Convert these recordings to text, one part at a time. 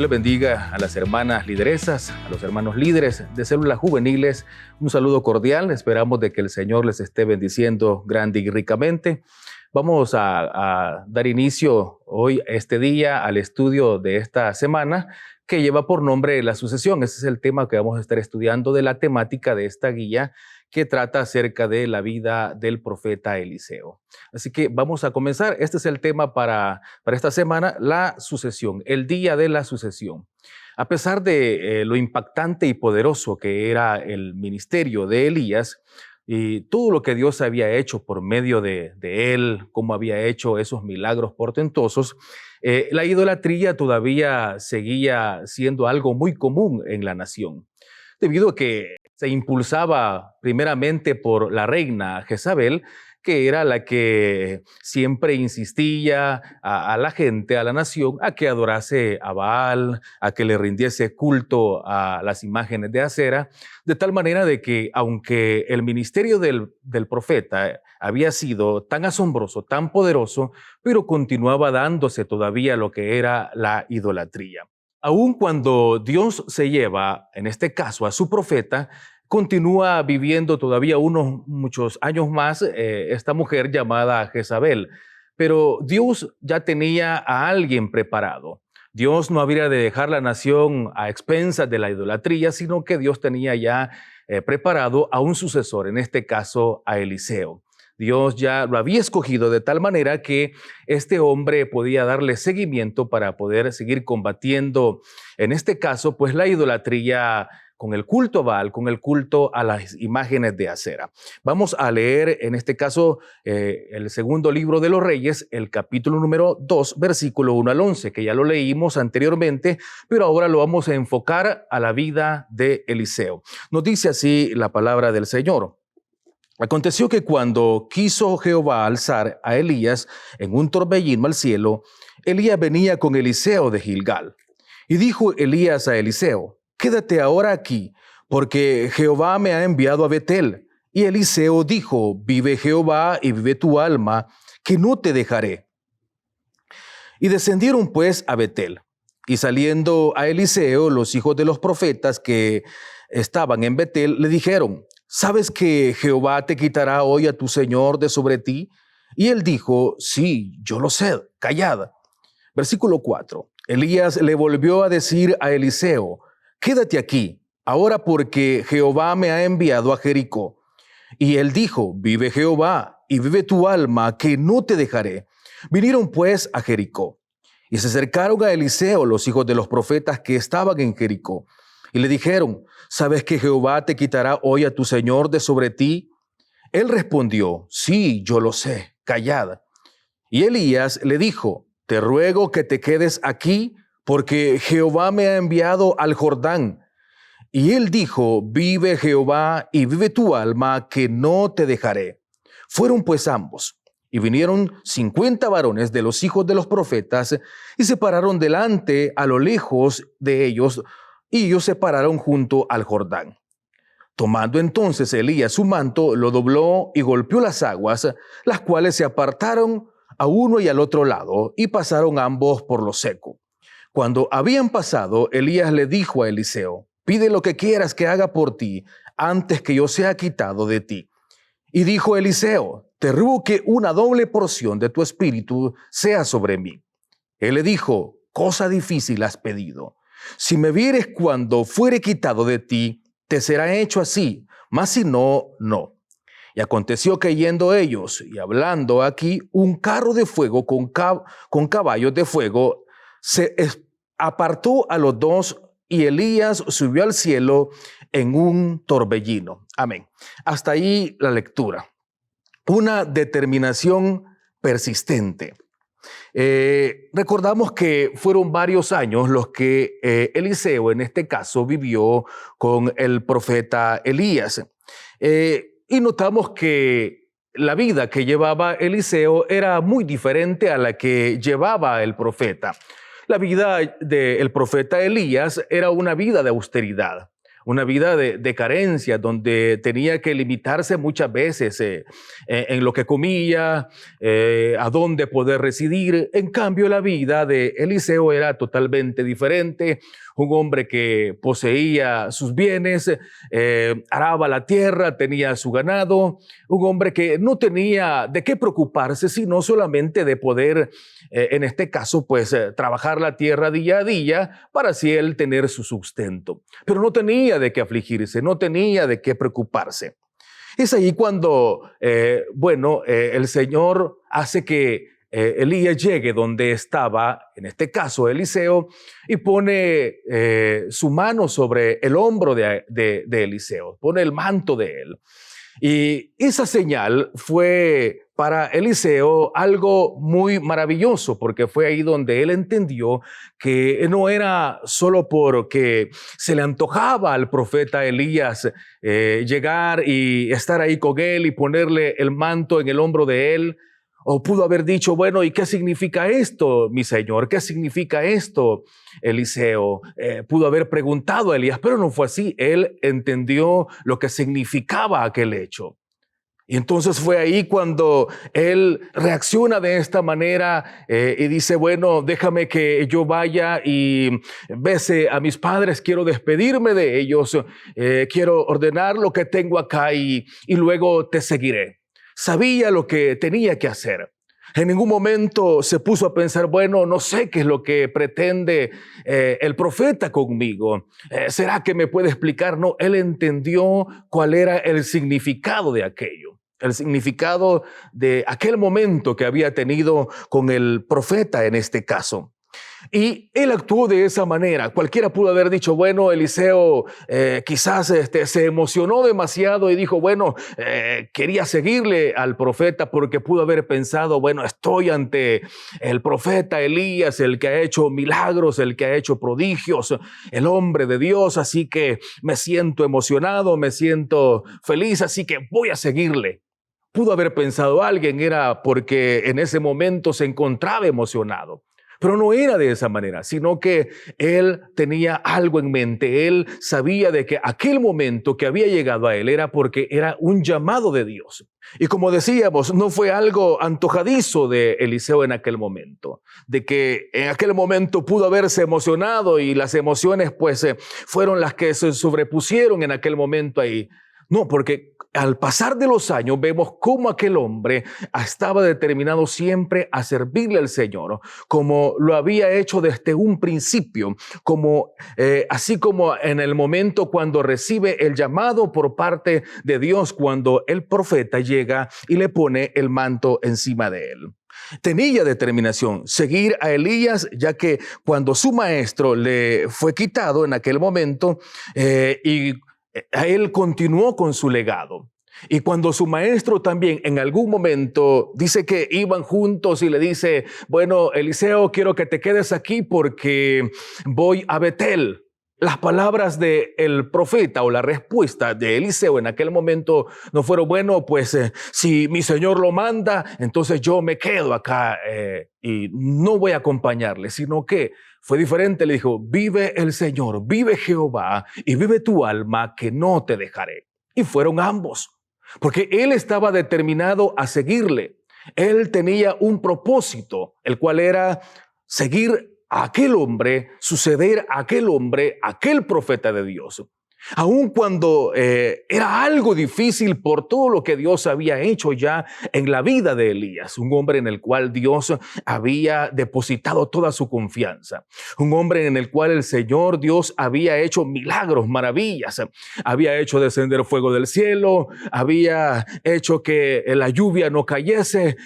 les bendiga a las hermanas lideresas, a los hermanos líderes de células juveniles. Un saludo cordial. Esperamos de que el Señor les esté bendiciendo grande y ricamente. Vamos a dar inicio hoy, este día, al estudio de esta semana que lleva por nombre la sucesión. Ese es el tema que vamos a estar estudiando de la temática de esta guía que trata acerca de la vida del profeta Eliseo. Así que vamos a comenzar. Este es el tema para esta semana, la sucesión, el día de la sucesión. A pesar de lo impactante y poderoso que era el ministerio de Elías, y todo lo que Dios había hecho por medio de él, cómo había hecho esos milagros portentosos, la idolatría todavía seguía siendo algo muy común en la nación, debido a que se impulsaba primeramente por la reina Jezabel, que era la que siempre insistía a la gente, a la nación, a que adorase a Baal, a que le rindiese culto a las imágenes de acera, de tal manera de que aunque el ministerio del profeta había sido tan asombroso, tan poderoso, pero continuaba dándose todavía lo que era la idolatría. Aun cuando Dios se lleva, en este caso, a su profeta, continúa viviendo todavía muchos años más esta mujer llamada Jezabel. Pero Dios ya tenía a alguien preparado. Dios no habría de dejar la nación a expensas de la idolatría, sino que Dios tenía ya preparado a un sucesor, en este caso a Eliseo. Dios ya lo había escogido de tal manera que este hombre podía darle seguimiento para poder seguir combatiendo, en este caso, pues la idolatría con el culto a Baal, con el culto a las imágenes de acera. Vamos a leer en este caso el segundo libro de los Reyes, el capítulo número 2, versículo 1 al 11, que ya lo leímos anteriormente, pero ahora lo vamos a enfocar a la vida de Eliseo. Nos dice así la palabra del Señor. Aconteció que cuando quiso Jehová alzar a Elías en un torbellino al cielo, Elías venía con Eliseo de Gilgal. Y dijo Elías a Eliseo: quédate ahora aquí, porque Jehová me ha enviado a Betel. Y Eliseo dijo: vive Jehová y vive tu alma, que no te dejaré. Y descendieron pues a Betel. Y saliendo a Eliseo, los hijos de los profetas que estaban en Betel le dijeron: ¿sabes que Jehová te quitará hoy a tu señor de sobre ti? Y él dijo: sí, yo lo sé, callad. Versículo 4. Elías le volvió a decir a Eliseo: quédate aquí, ahora porque Jehová me ha enviado a Jericó. Y él dijo: vive Jehová y vive tu alma, que no te dejaré. Vinieron pues a Jericó. Y se acercaron a Eliseo los hijos de los profetas que estaban en Jericó. Y le dijeron: ¿sabes que Jehová te quitará hoy a tu señor de sobre ti? Él respondió: sí, yo lo sé, callad. Y Elías le dijo: te ruego que te quedes aquí, porque Jehová me ha enviado al Jordán. Y él dijo: vive Jehová y vive tu alma, que no te dejaré. Fueron pues ambos, y vinieron 50 varones de los hijos de los profetas, y se pararon delante a lo lejos de ellos, y ellos se pararon junto al Jordán. Tomando entonces Elías su manto, lo dobló y golpeó las aguas, las cuales se apartaron a uno y al otro lado, y pasaron ambos por lo seco. Cuando habían pasado, Elías le dijo a Eliseo: pide lo que quieras que haga por ti, antes que yo sea quitado de ti. Y dijo Eliseo: te ruego que una doble porción de tu espíritu sea sobre mí. Él le dijo: cosa difícil has pedido. Si me vieres cuando fuere quitado de ti, te será hecho así, mas si no, no. Y aconteció que yendo ellos y hablando aquí, un carro de fuego con caballos de fuego se apartó a los dos, y Elías subió al cielo en un torbellino. Amén. Hasta ahí la lectura. Una determinación persistente. Recordamos que fueron varios años los que Eliseo, en este caso, vivió con el profeta Elías. Y notamos que la vida que llevaba Eliseo era muy diferente a la que llevaba el profeta. La vida del profeta Elías era una vida de austeridad, una vida de carencia, donde tenía que limitarse muchas veces en lo que comía, a dónde poder residir. En cambio, la vida de Eliseo era totalmente diferente. Un hombre que poseía sus bienes, araba la tierra, tenía su ganado, un hombre que no tenía de qué preocuparse, sino solamente de poder, en este caso, pues trabajar la tierra día a día para así él tener su sustento. Pero no tenía de qué afligirse, no tenía de qué preocuparse. Es ahí cuando, el Señor hace que Elías llegue donde estaba, en este caso Eliseo, y pone su mano sobre el hombro de Eliseo, pone el manto de él. Y esa señal fue para Eliseo algo muy maravilloso, porque fue ahí donde él entendió que no era solo porque se le antojaba al profeta Elías llegar y estar ahí con él y ponerle el manto en el hombro de él. O pudo haber dicho, bueno, ¿y qué significa esto, mi señor? ¿Qué significa esto, Eliseo? Pudo haber preguntado a Elías, pero no fue así. Él entendió lo que significaba aquel hecho. Y entonces fue ahí cuando él reacciona de esta manera y dice, bueno, déjame que yo vaya y bese a mis padres, quiero despedirme de ellos, quiero ordenar lo que tengo acá y luego te seguiré. Sabía lo que tenía que hacer. En ningún momento se puso a pensar, bueno, no sé qué es lo que pretende el profeta conmigo. ¿Será que me puede explicar? No, él entendió cuál era el significado de aquello. El significado de aquel momento que había tenido con el profeta en este caso. Y él actuó de esa manera. Cualquiera pudo haber dicho, bueno, Eliseo quizás se emocionó demasiado y dijo, bueno, quería seguirle al profeta porque pudo haber pensado, bueno, estoy ante el profeta Elías, el que ha hecho milagros, el que ha hecho prodigios, el hombre de Dios, así que me siento emocionado, me siento feliz, así que voy a seguirle. Pudo haber pensado alguien, era porque en ese momento se encontraba emocionado. Pero no era de esa manera, sino que él tenía algo en mente. Él sabía de que aquel momento que había llegado a él era porque era un llamado de Dios. Y como decíamos, no fue algo antojadizo de Eliseo en aquel momento, de que en aquel momento pudo haberse emocionado y las emociones pues fueron las que se sobrepusieron en aquel momento ahí. No, porque al pasar de los años vemos cómo aquel hombre estaba determinado siempre a servirle al Señor, como lo había hecho desde un principio, así como en el momento cuando recibe el llamado por parte de Dios, cuando el profeta llega y le pone el manto encima de él. Tenía determinación, seguir a Elías, ya que cuando su maestro le fue quitado en aquel momento él continuó con su legado. Y cuando su maestro también en algún momento dice que iban juntos y le dice, bueno, Eliseo, quiero que te quedes aquí porque voy a Betel. Las palabras del profeta o la respuesta de Eliseo en aquel momento no fueron, bueno, pues si mi señor lo manda, entonces yo me quedo acá y no voy a acompañarle, sino que fue diferente. Le dijo, vive el Señor, vive Jehová y vive tu alma que no te dejaré. Y fueron ambos, porque él estaba determinado a seguirle. Él tenía un propósito, el cual era seguir a aquel hombre, suceder a aquel hombre, aquel profeta de Dios. Aun cuando era algo difícil por todo lo que Dios había hecho ya en la vida de Elías, un hombre en el cual Dios había depositado toda su confianza, un hombre en el cual el Señor Dios había hecho milagros, maravillas, había hecho descender fuego del cielo, había hecho que la lluvia no cayese,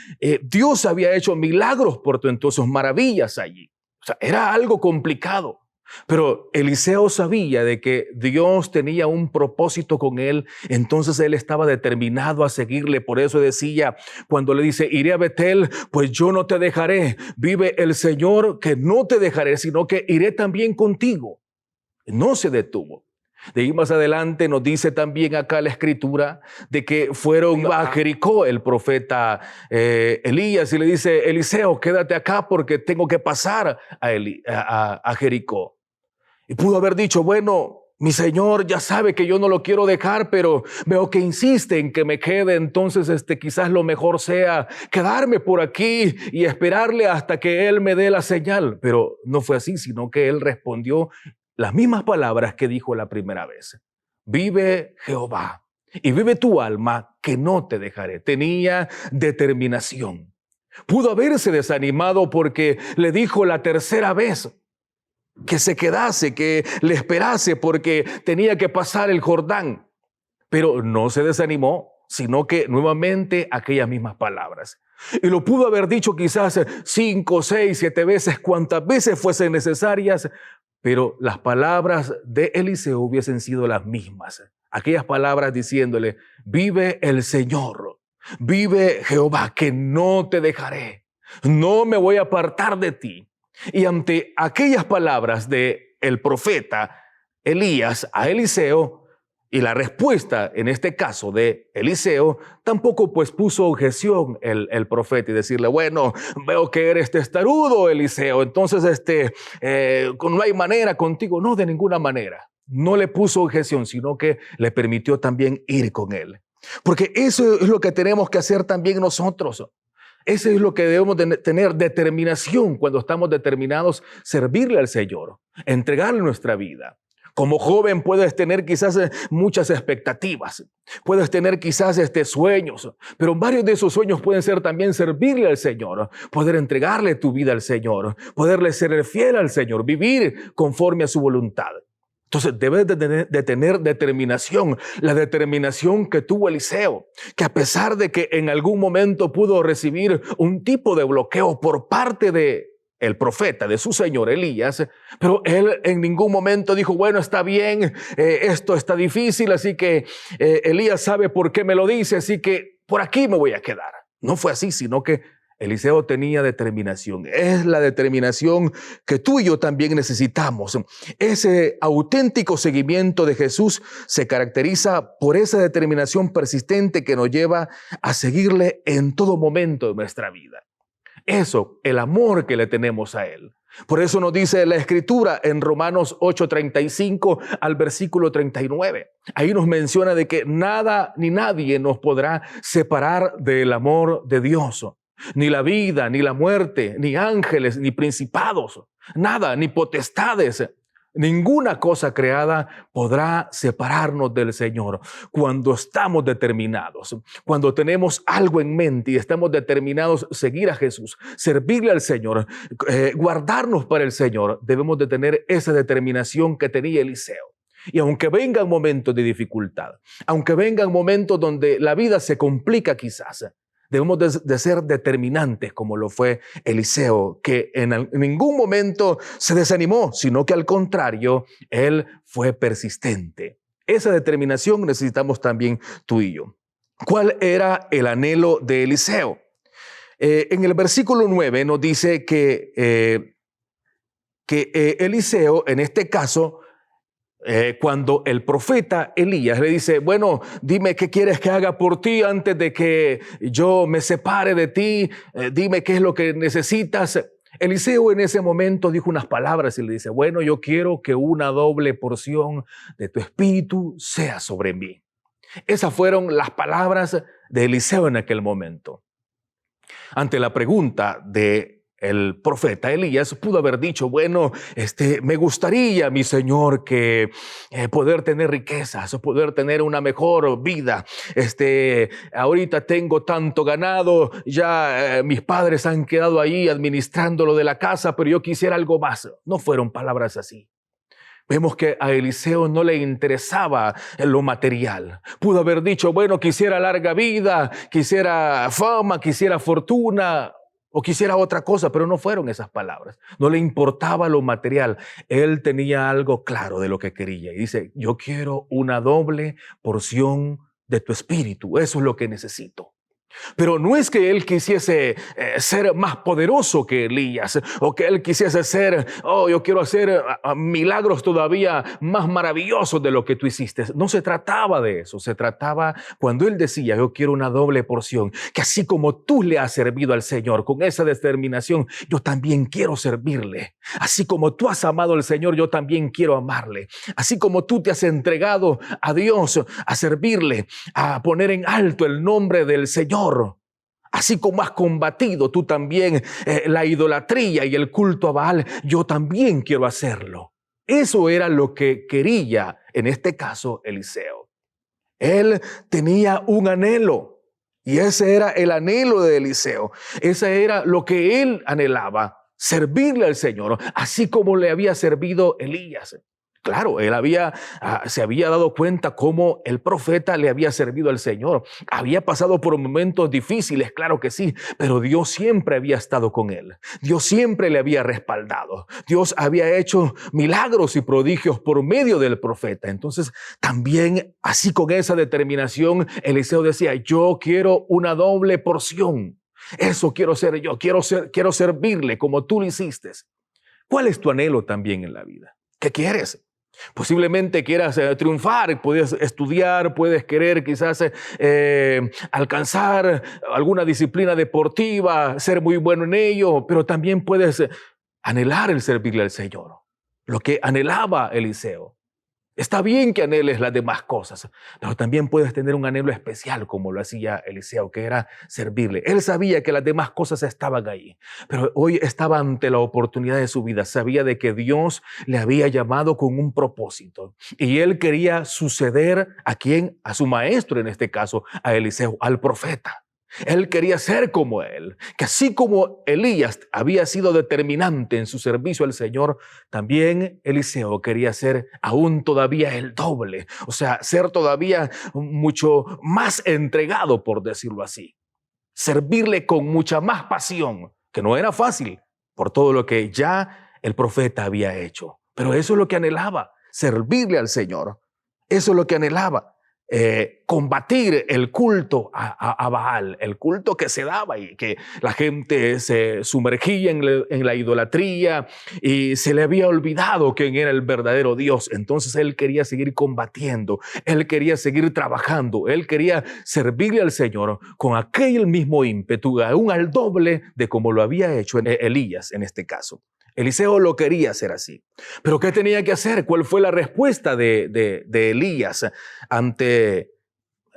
Dios había hecho milagros portentosos, maravillas allí. O sea, era algo complicado. Pero Eliseo sabía de que Dios tenía un propósito con él, entonces él estaba determinado a seguirle. Por eso decía, cuando le dice, iré a Betel, pues yo no te dejaré. Vive el Señor que no te dejaré, sino que iré también contigo. No se detuvo. De ahí más adelante nos dice también acá la escritura de que fueron a Jericó el profeta Elías y le dice, Eliseo, quédate acá porque tengo que pasar a Jericó. Y pudo haber dicho, bueno, Mi señor ya sabe que yo no lo quiero dejar, pero veo que insiste en que me quede. Entonces, quizás lo mejor sea quedarme por aquí y esperarle hasta que él me dé la señal. Pero no fue así, sino que él respondió las mismas palabras que dijo la primera vez. Vive Jehová y vive tu alma, que no te dejaré. Tenía determinación. Pudo haberse desanimado porque le dijo la tercera vez que se quedase, que le esperase porque tenía que pasar el Jordán. Pero no se desanimó, sino que nuevamente aquellas mismas palabras. Y lo pudo haber dicho quizás 5, 6, 7 veces, cuantas veces fuesen necesarias, pero las palabras de Eliseo hubiesen sido las mismas. Aquellas palabras diciéndole, vive el Señor, vive Jehová, que no te dejaré, no me voy a apartar de ti. Y ante aquellas palabras de el profeta Elías a Eliseo, y la respuesta en este caso de Eliseo, tampoco pues puso objeción el profeta y decirle, bueno, veo que eres testarudo, Eliseo, entonces no hay manera contigo. No, de ninguna manera. No le puso objeción, sino que le permitió también ir con él. Porque eso es lo que tenemos que hacer también nosotros. Eso es lo que debemos de tener, determinación, cuando estamos determinados, servirle al Señor, entregarle nuestra vida. Como joven puedes tener quizás muchas expectativas, puedes tener quizás sueños, pero varios de esos sueños pueden ser también servirle al Señor, poder entregarle tu vida al Señor, poderle ser fiel al Señor, vivir conforme a su voluntad. Entonces debes de tener determinación, la determinación que tuvo Eliseo, que a pesar de que en algún momento pudo recibir un tipo de bloqueo por parte de el profeta, de su señor Elías, pero él en ningún momento dijo, bueno, está bien, esto está difícil, así que Elías sabe por qué me lo dice, así que por aquí me voy a quedar. No fue así, sino que Eliseo tenía determinación. Es la determinación que tú y yo también necesitamos. Ese auténtico seguimiento de Jesús se caracteriza por esa determinación persistente que nos lleva a seguirle en todo momento de nuestra vida. Eso, el amor que le tenemos a Él. Por eso nos dice la Escritura en Romanos 8:35 al versículo 39. Ahí nos menciona de que nada ni nadie nos podrá separar del amor de Dios. Ni la vida, ni la muerte, ni ángeles, ni principados, nada, ni potestades. Ninguna cosa creada podrá separarnos del Señor cuando estamos determinados, cuando tenemos algo en mente y estamos determinados a seguir a Jesús, servirle al Señor, guardarnos para el Señor. Debemos de tener esa determinación que tenía Eliseo. Y aunque vengan momentos de dificultad, aunque vengan momentos donde la vida se complica quizás, debemos de ser determinantes como lo fue Eliseo, que en ningún momento se desanimó, sino que al contrario, él fue persistente. Esa determinación necesitamos también tú y yo. ¿Cuál era el anhelo de Eliseo? En el versículo 9 nos dice que Eliseo, en este caso, cuando el profeta Elías le dice, bueno, dime qué quieres que haga por ti antes de que yo me separe de ti, dime qué es lo que necesitas. Eliseo en ese momento dijo unas palabras y le dice, bueno, yo quiero que una doble porción de tu espíritu sea sobre mí. Esas fueron las palabras de Eliseo en aquel momento. Ante la pregunta de el profeta Elías, pudo haber dicho, bueno, me gustaría, mi señor, que poder tener riquezas o poder tener una mejor vida. Ahorita tengo tanto ganado, ya mis padres han quedado ahí administrando lo de la casa, pero yo quisiera algo más. No fueron palabras así. Vemos que a Eliseo no le interesaba lo material. Pudo haber dicho, bueno, quisiera larga vida, quisiera fama, quisiera fortuna, o quisiera otra cosa, pero no fueron esas palabras. No le importaba lo material. Él tenía algo claro de lo que quería. Y dice, yo quiero una doble porción de tu espíritu. Eso es lo que necesito. Pero no es que él quisiese ser más poderoso que Elías, o que él quisiese ser, yo quiero hacer milagros todavía más maravillosos de lo que tú hiciste. No se trataba de eso, se trataba cuando él decía, yo quiero una doble porción, que así como tú le has servido al Señor con esa determinación, yo también quiero servirle. Así como tú has amado al Señor, yo también quiero amarle. Así como tú te has entregado a Dios a servirle, a poner en alto el nombre del Señor, así como has combatido tú también la idolatría y el culto a Baal, yo también quiero hacerlo. Eso era lo que quería, en este caso, Eliseo. Él tenía un anhelo, y ese era el anhelo de Eliseo. Ese era lo que él anhelaba, servirle al Señor, así como le había servido Elías. Claro, él se había dado cuenta cómo el profeta le había servido al Señor. Había pasado por momentos difíciles, claro que sí, pero Dios siempre había estado con él. Dios siempre le había respaldado. Dios había hecho milagros y prodigios por medio del profeta. Entonces, también así con esa determinación, Eliseo decía, yo quiero una doble porción. Eso quiero ser yo, quiero servirle como tú lo hiciste. ¿Cuál es tu anhelo también en la vida? ¿Qué quieres? Posiblemente quieras triunfar, puedes estudiar, puedes querer quizás alcanzar alguna disciplina deportiva, ser muy bueno en ello, pero también puedes anhelar el servirle al Señor, lo que anhelaba Eliseo. Está bien que anheles las demás cosas, pero también puedes tener un anhelo especial como lo hacía Eliseo, que era servirle. Él sabía que las demás cosas estaban ahí, pero hoy estaba ante la oportunidad de su vida. Sabía de que Dios le había llamado con un propósito y él quería suceder ¿a quién? A su maestro, en este caso, a Eliseo, al profeta. Él quería ser como él, que así como Elías había sido determinante en su servicio al Señor, también Eliseo quería ser aún todavía el doble, o sea, ser todavía mucho más entregado, por decirlo así. Servirle con mucha más pasión, que no era fácil por todo lo que ya el profeta había hecho. Pero eso es lo que anhelaba, servirle al Señor. Eso es lo que anhelaba. Combatir el culto a Baal, el culto que se daba y que la gente se sumergía en la idolatría y se le había olvidado quién era el verdadero Dios. Entonces él quería seguir combatiendo, él quería seguir trabajando, él quería servirle al Señor con aquel mismo ímpetu, aún al doble de como lo había hecho Elías en este caso. Eliseo lo quería hacer así. Pero ¿qué tenía que hacer? ¿Cuál fue la respuesta de Elías ante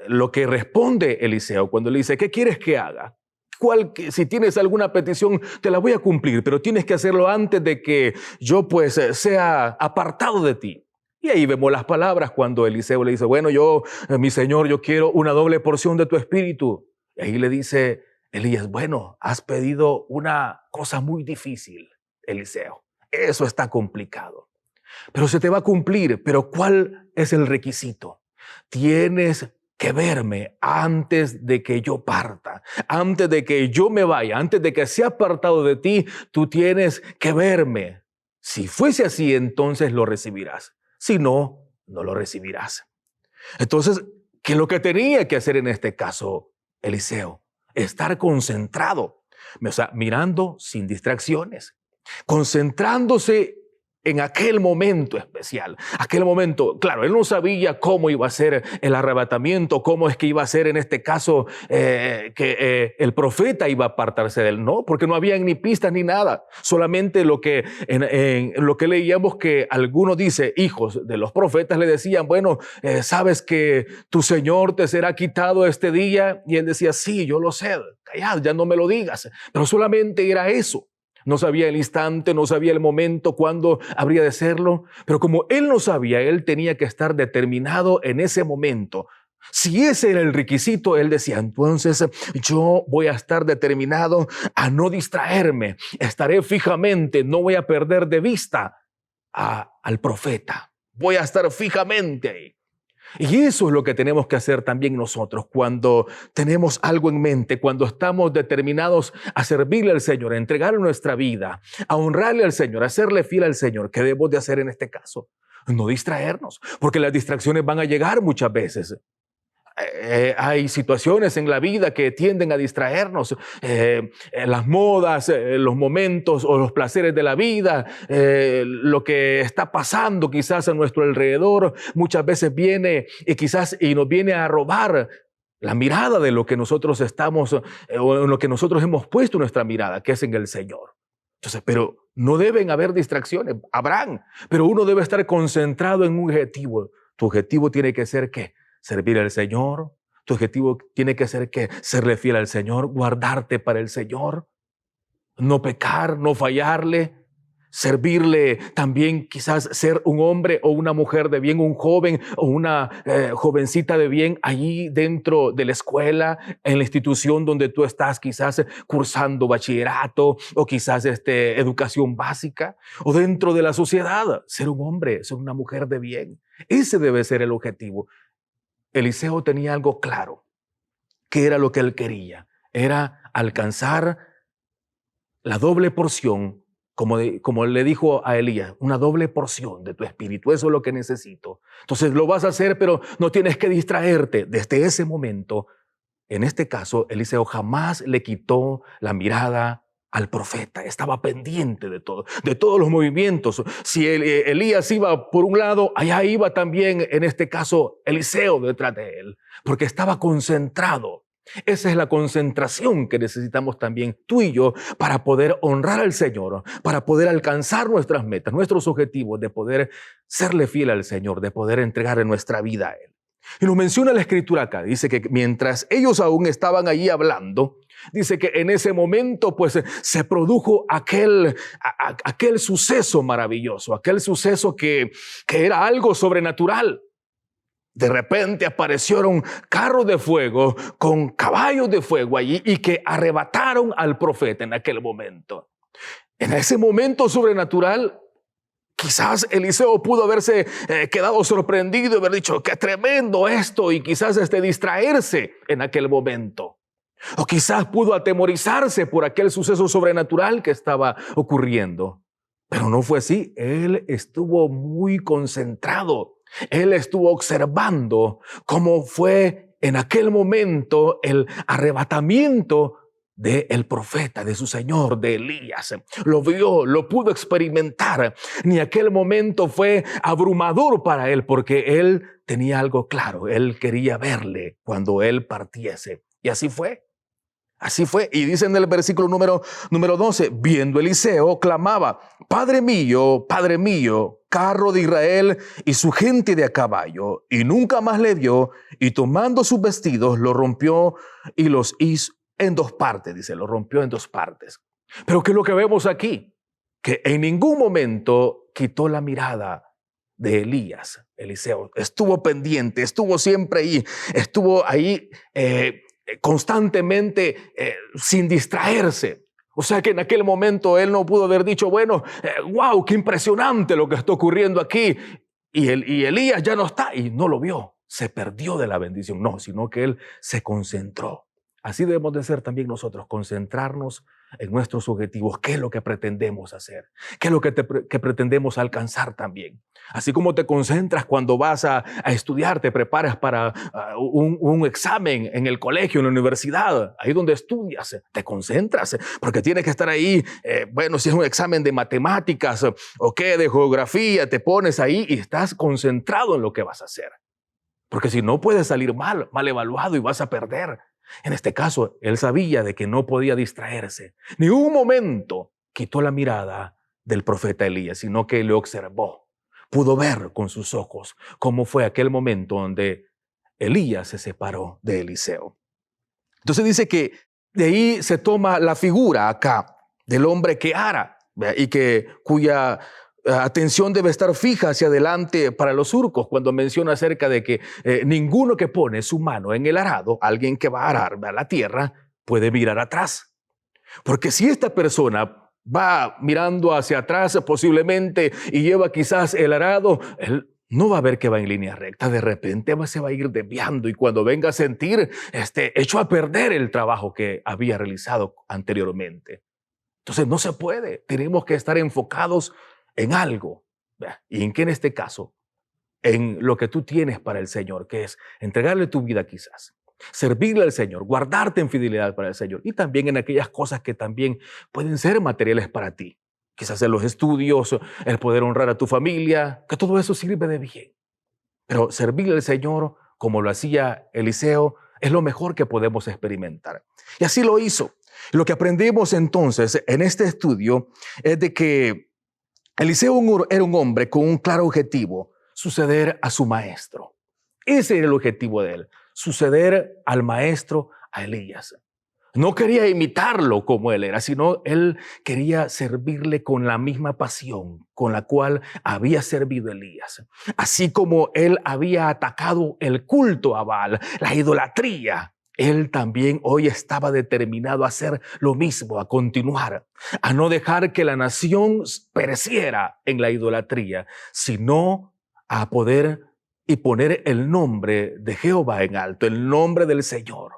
lo que responde Eliseo cuando le dice, ¿qué quieres que haga? Si tienes alguna petición, te la voy a cumplir, pero tienes que hacerlo antes de que yo sea apartado de ti. Y ahí vemos las palabras cuando Eliseo le dice, bueno, mi Señor, yo quiero una doble porción de tu espíritu. Y ahí le dice Elías, bueno, has pedido una cosa muy difícil, Eliseo. Eso está complicado, pero se te va a cumplir. Pero ¿cuál es el requisito? Tienes que verme antes de que yo parta, antes de que yo me vaya, antes de que sea apartado de ti, tú tienes que verme. Si fuese así, entonces lo recibirás. Si no, no lo recibirás. Entonces, ¿qué es lo que tenía que hacer en este caso Eliseo? Estar concentrado, o sea, mirando sin distracciones, concentrándose en aquel momento especial, aquel momento. Claro, él no sabía cómo iba a ser el arrebatamiento, cómo es que iba a ser en este caso que el profeta iba a apartarse de él, no, porque no había ni pistas ni nada, solamente lo que en lo que leíamos, que algunos hijos de los profetas le decían, bueno, sabes que tu Señor te será quitado este día, y él decía, sí, yo lo sé, callad, ya no me lo digas, pero solamente era eso. No sabía el instante, no sabía el momento, cuándo habría de serlo, pero como él no sabía, él tenía que estar determinado en ese momento. Si ese era el requisito, él decía, entonces yo voy a estar determinado a no distraerme, estaré fijamente, no voy a perder de vista al profeta, voy a estar fijamente ahí. Y eso es lo que tenemos que hacer también nosotros cuando tenemos algo en mente, cuando estamos determinados a servirle al Señor, a entregarle nuestra vida, a honrarle al Señor, a serle fiel al Señor. ¿Qué debemos de hacer en este caso? No distraernos, porque las distracciones van a llegar muchas veces. Hay situaciones en la vida que tienden a distraernos, las modas, los momentos o los placeres de la vida, lo que está pasando quizás a nuestro alrededor, muchas veces viene y nos viene a robar la mirada de lo que nosotros estamos, o en lo que nosotros hemos puesto nuestra mirada, que es en el Señor. Entonces, pero no deben haber distracciones, habrán, pero uno debe estar concentrado en un objetivo. Tu objetivo tiene que ser ¿qué? Servir al Señor. Tu objetivo tiene que ser ¿qué? Serle fiel al Señor, guardarte para el Señor, no pecar, no fallarle, servirle también, quizás ser un hombre o una mujer de bien, un joven o una jovencita de bien allí dentro de la escuela, en la institución donde tú estás quizás cursando bachillerato o quizás educación básica, o dentro de la sociedad, ser un hombre, ser una mujer de bien. Ese debe ser el objetivo. Eliseo tenía algo claro, que era lo que él quería, era alcanzar la doble porción, como le dijo a Elías, una doble porción de tu espíritu, eso es lo que necesito. Entonces lo vas a hacer, pero no tienes que distraerte. Desde ese momento, en este caso, Eliseo jamás le quitó la mirada al profeta, estaba pendiente de todo, de todos los movimientos. Si Elías iba por un lado, allá iba también, en este caso, Eliseo detrás de él, porque estaba concentrado. Esa es la concentración que necesitamos también tú y yo para poder honrar al Señor, para poder alcanzar nuestras metas, nuestros objetivos, de poder serle fiel al Señor, de poder entregarle nuestra vida a Él. Y nos menciona la Escritura acá, dice que mientras ellos aún estaban allí hablando, dice que en ese momento pues se produjo aquel suceso maravilloso, aquel suceso que era algo sobrenatural. De repente aparecieron carros de fuego con caballos de fuego allí y que arrebataron al profeta en aquel momento. En ese momento sobrenatural, quizás Eliseo pudo haberse quedado sorprendido y haber dicho, qué tremendo esto, y quizás distraerse en aquel momento. O quizás pudo atemorizarse por aquel suceso sobrenatural que estaba ocurriendo. Pero no fue así. Él estuvo muy concentrado. Él estuvo observando cómo fue en aquel momento el arrebatamiento del profeta, de su Señor, de Elías. Lo vio, lo pudo experimentar. Ni aquel momento fue abrumador para él, porque él tenía algo claro. Él quería verle cuando él partiese. Y así fue. Así fue. Y dice en el versículo número 12, viendo Eliseo, clamaba, Padre mío, carro de Israel y su gente de a caballo. Y nunca más le vio, y tomando sus vestidos, lo rompió y los hizo en dos partes, dice, lo rompió en dos partes. Pero ¿qué es lo que vemos aquí? Que en ningún momento quitó la mirada de Elías. Eliseo estuvo pendiente, estuvo siempre ahí, estuvo ahí constantemente sin distraerse. O sea que en aquel momento él no pudo haber dicho, bueno, wow, qué impresionante lo que está ocurriendo aquí. Y Elías ya no está, y no lo vio, se perdió de la bendición. No, sino que él se concentró. Así debemos de ser también nosotros, concentrarnos en nuestros objetivos. ¿Qué es lo que pretendemos hacer? ¿Qué es lo que pretendemos alcanzar también? Así como te concentras cuando vas a estudiar, te preparas para un examen en el colegio, en la universidad, ahí donde estudias, te concentras, porque tienes que estar ahí, bueno, si es un examen de matemáticas o qué, de geografía, te pones ahí y estás concentrado en lo que vas a hacer. Porque si no, puedes salir mal evaluado y vas a perder. En este caso, él sabía de que no podía distraerse. Ni un momento quitó la mirada del profeta Elías, sino que le observó. Pudo ver con sus ojos cómo fue aquel momento donde Elías se separó de Eliseo. Entonces dice que de ahí se toma la figura acá del hombre que ara y cuya atención debe estar fija hacia adelante para los surcos, cuando menciona acerca de que ninguno que pone su mano en el arado, alguien que va a arar a la tierra, puede mirar atrás. Porque si esta persona va mirando hacia atrás posiblemente y lleva quizás el arado, él no va a ver que va en línea recta, de repente se va a ir desviando, y cuando venga a sentir, echó a perder el trabajo que había realizado anteriormente. Entonces no se puede, tenemos que estar enfocados en algo. ¿Y en qué en este caso? en lo que tú tienes para el Señor, que es entregarle tu vida quizás, servirle al Señor, guardarte en fidelidad para el Señor y también en aquellas cosas que también pueden ser materiales para ti. Quizás en los estudios, el poder honrar a tu familia, que todo eso sirve de bien. Pero servirle al Señor, como lo hacía Eliseo, es lo mejor que podemos experimentar. Y así lo hizo. Lo que aprendimos entonces en este estudio es de que Eliseo era un hombre con un claro objetivo: suceder a su maestro. Ese era el objetivo de él, suceder al maestro, a Elías. No quería imitarlo como él era, sino él quería servirle con la misma pasión con la cual había servido Elías. Así como él había atacado el culto a Baal, la idolatría, él también hoy estaba determinado a hacer lo mismo, a continuar, a no dejar que la nación pereciera en la idolatría, sino a poder y poner el nombre de Jehová en alto, el nombre del Señor,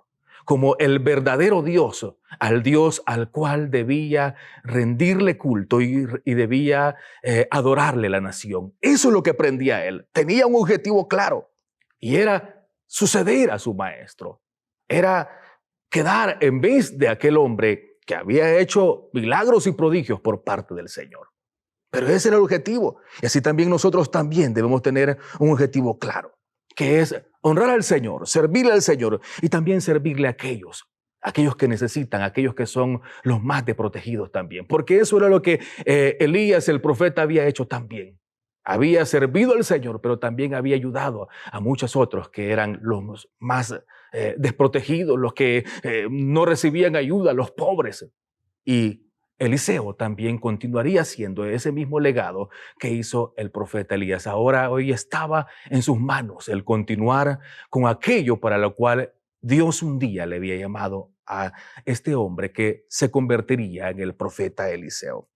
como el verdadero Dios, al Dios al cual debía rendirle culto y debía adorarle la nación. Eso es lo que aprendía él. Tenía un objetivo claro y era suceder a su maestro. Era quedar en vez de aquel hombre que había hecho milagros y prodigios por parte del Señor. Pero ese era el objetivo. Y así también nosotros también debemos tener un objetivo claro, que es honrar al Señor, servirle al Señor y también servirle a aquellos que necesitan, aquellos que son los más desprotegidos también. Porque eso era lo que Elías, el profeta, había hecho también. Había servido al Señor, pero también había ayudado a muchos otros que eran los más desprotegidos, los que no recibían ayuda, los pobres. Y Eliseo también continuaría haciendo ese mismo legado que hizo el profeta Elías. Hoy estaba en sus manos el continuar con aquello para lo cual Dios un día le había llamado a este hombre que se convertiría en el profeta Eliseo.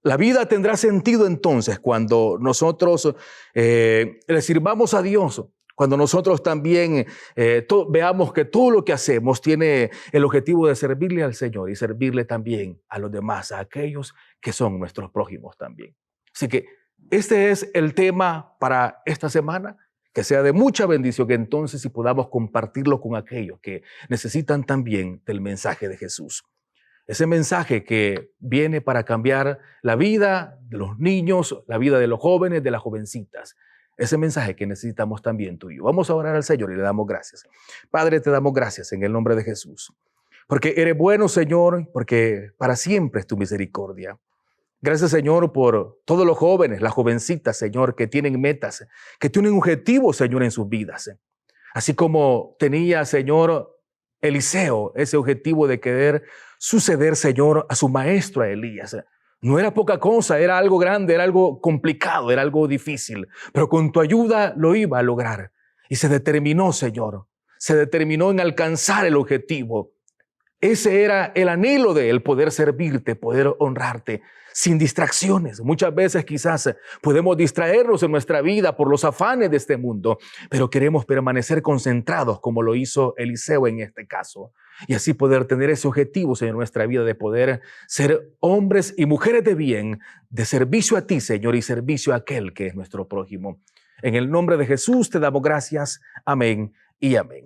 La vida tendrá sentido entonces cuando nosotros le sirvamos a Dios, cuando nosotros también veamos que todo lo que hacemos tiene el objetivo de servirle al Señor y servirle también a los demás, a aquellos que son nuestros prójimos también. Así que este es el tema para esta semana, que sea de mucha bendición, que entonces si podamos compartirlo con aquellos que necesitan también del mensaje de Jesús. Ese mensaje que viene para cambiar la vida de los niños, la vida de los jóvenes, de las jovencitas. Ese mensaje que necesitamos también tú y yo. Vamos a orar al Señor y le damos gracias. Padre, te damos gracias en el nombre de Jesús. Porque eres bueno, Señor, porque para siempre es tu misericordia. Gracias, Señor, por todos los jóvenes, las jovencitas, Señor, que tienen metas, que tienen objetivos, Señor, en sus vidas. Así como tenía, Señor, Eliseo, ese objetivo de querer suceder, Señor, a su maestro, a Elías. No era poca cosa, era algo grande, era algo complicado, era algo difícil, pero con tu ayuda lo iba a lograr. Y se determinó, Señor, se determinó en alcanzar el objetivo. Ese era el anhelo de él, poder servirte, poder honrarte, sin distracciones. Muchas veces quizás podemos distraernos en nuestra vida por los afanes de este mundo, pero queremos permanecer concentrados como lo hizo Eliseo en este caso. Y así poder tener ese objetivo en nuestra vida de poder ser hombres y mujeres de bien, de servicio a ti, Señor, y servicio a aquel que es nuestro prójimo. En el nombre de Jesús te damos gracias. Amén y amén.